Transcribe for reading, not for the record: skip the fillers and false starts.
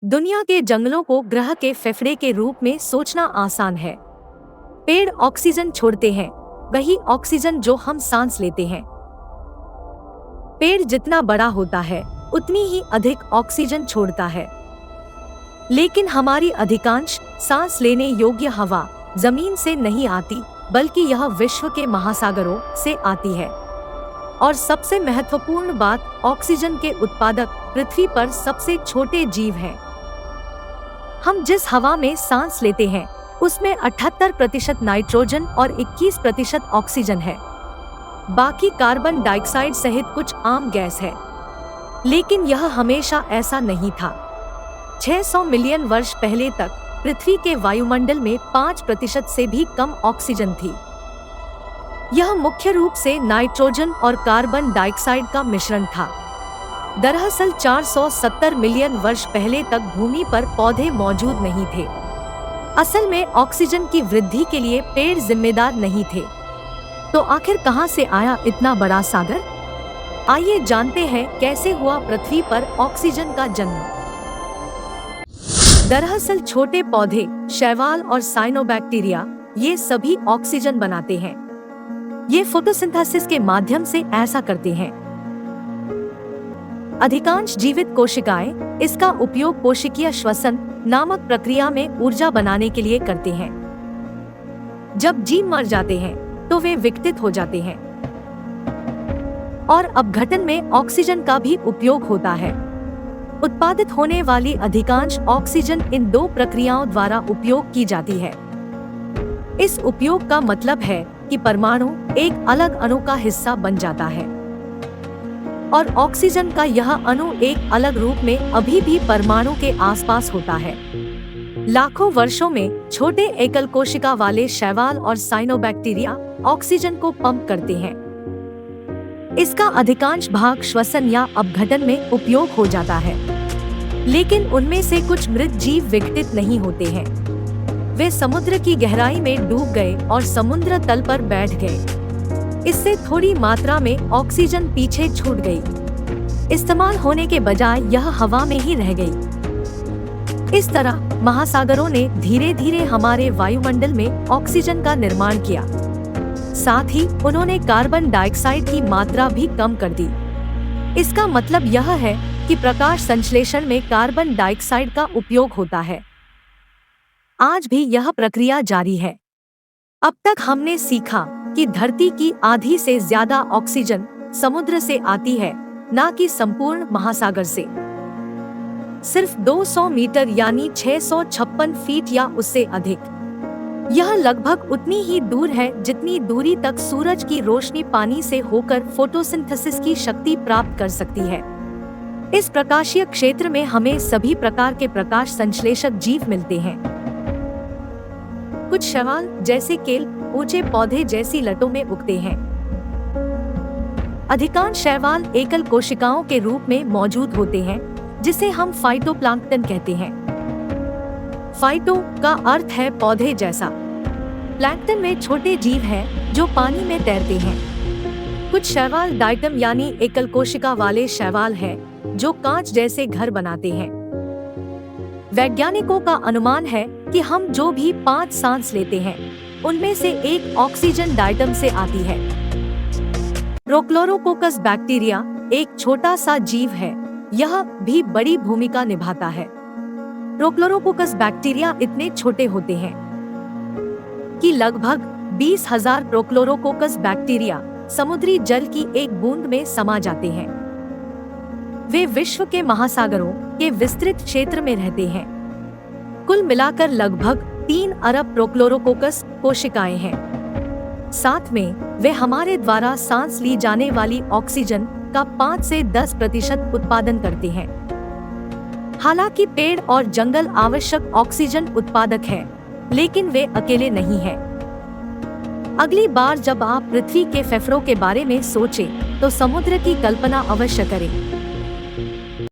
दुनिया के जंगलों को ग्रह के फेफड़े के रूप में सोचना आसान है। पेड़ ऑक्सीजन छोड़ते हैं, वही ऑक्सीजन जो हम सांस लेते हैं। पेड़ जितना बड़ा होता है उतनी ही अधिक ऑक्सीजन छोड़ता है। लेकिन हमारी अधिकांश सांस लेने योग्य हवा जमीन से नहीं आती, बल्कि यह विश्व के महासागरों से आती है। और सबसे महत्वपूर्ण बात, ऑक्सीजन के उत्पादक पृथ्वी पर सबसे छोटे जीव हैं। हम जिस हवा में सांस लेते हैं उसमें 78% नाइट्रोजन और 21% ऑक्सीजन है। बाकी कार्बन डाइऑक्साइड सहित कुछ आम गैस है। लेकिन यह हमेशा ऐसा नहीं था। 600 मिलियन वर्ष पहले तक पृथ्वी के वायुमंडल में 5% से भी कम ऑक्सीजन थी। यह मुख्य रूप से नाइट्रोजन और कार्बन डाइऑक्साइड का मिश्रण था। दरअसल 470 मिलियन वर्ष पहले तक भूमि पर पौधे मौजूद नहीं थे। असल में ऑक्सीजन की वृद्धि के लिए पेड़ जिम्मेदार नहीं थे। तो आखिर कहां से आया इतना बड़ा सागर? आइए जानते हैं कैसे हुआ पृथ्वी पर ऑक्सीजन का जन्म। दरअसल छोटे पौधे, शैवाल और साइनोबैक्टीरिया, ये सभी ऑक्सीजन बनाते हैं। ये फोटोसिंथेसिस के माध्यम से ऐसा करते हैं। अधिकांश जीवित कोशिकाएं इसका उपयोग कोशिकीय श्वसन नामक प्रक्रिया में ऊर्जा बनाने के लिए करते हैं। जब जीव मर जाते हैं तो वे विघटित हो जाते हैं और अपघटन में ऑक्सीजन का भी उपयोग होता है। उत्पादित होने वाली अधिकांश ऑक्सीजन इन दो प्रक्रियाओं द्वारा उपयोग की जाती है। इस उपयोग का मतलब है कि परमाणु एक अलग अणु का हिस्सा बन जाता है और ऑक्सीजन का यह अणु एक अलग रूप में अभी भी परमाणु के आसपास होता है। लाखों वर्षों में छोटे एकल कोशिका वाले शैवाल और साइनोबैक्टीरिया ऑक्सीजन को पंप करते हैं। इसका अधिकांश भाग श्वसन या अपघटन में उपयोग हो जाता है। लेकिन उनमें से कुछ मृत जीव विघटित नहीं होते हैं। वे समुद्र की गहराई में डूब गए और समुद्र तल पर बैठ गए। इससे थोड़ी मात्रा में ऑक्सीजन पीछे छूट गई। इस्तेमाल होने के बजाय यह हवा में ही रह गई। इस तरह महासागरों ने धीरे धीरे हमारे वायुमंडल में ऑक्सीजन का निर्माण किया। साथ ही उन्होंने कार्बन डाइऑक्साइड की मात्रा भी कम कर दी। इसका मतलब यह है कि प्रकाश संश्लेषण में कार्बन डाइऑक्साइड का उपयोग होता है। आज भी यह प्रक्रिया जारी है। अब तक हमने सीखा कि धरती की आधी से ज्यादा ऑक्सीजन समुद्र से आती है, न कि संपूर्ण महासागर से। सिर्फ 200 मीटर यानी 656 फीट या उससे अधिक। यह लगभग उतनी ही दूर है जितनी दूरी तक सूरज की रोशनी पानी से होकर फोटोसिंथेसिस की शक्ति प्राप्त कर सकती है। इस प्रकाशीय क्षेत्र में हमें सभी प्रकार के प्रकाश संश्लेषक जीव मिलते हैं। कुछ शैवाल जैसे केल ऊंचे पौधे जैसी लटों में उगते हैं। अधिकांश शैवाल एकल कोशिकाओं के रूप में मौजूद होते हैं, जिसे हम फाइटोप्लैंक्टन कहते हैं। फाइटो का अर्थ है पौधे जैसा। प्लैंक्टन में छोटे जीव हैं जो पानी में तैरते हैं। कुछ शैवाल डाइटम यानी एकल कोशिका वाले शैवाल हैं जो कांच जैसे घर बनाते हैं। वैज्ञानिकों का अनुमान है कि हम जो भी 5 सांस लेते हैं उनमें से एक ऑक्सीजन डाइटम से आती है। प्रोक्लोरोकोकस बैक्टीरिया एक छोटा सा जीव है। यह भी बड़ी भूमिका निभाता है। प्रोक्लोरोकोकस बैक्टीरिया इतने छोटे होते हैं कि लगभग 20,000 प्रोक्लोरोकोकस बैक्टीरिया समुद्री जल की एक बूंद में समा जाते हैं। वे विश्व के महासागरों के विस्तृत क्षेत्र में रहते हैं। कुल मिलाकर लगभग 3 अरब प्रोक्लोरोकोकस कोशिकाएं हैं। साथ में वे हमारे द्वारा सांस ली जाने वाली ऑक्सीजन का 5 से 10% उत्पादन करते हैं। हालांकि पेड़ और जंगल आवश्यक ऑक्सीजन उत्पादक हैं, लेकिन वे अकेले नहीं हैं। अगली बार जब आप पृथ्वी के फेफड़ों के बारे में सोचें, तो समुद्र की कल्पना अवश्य करें।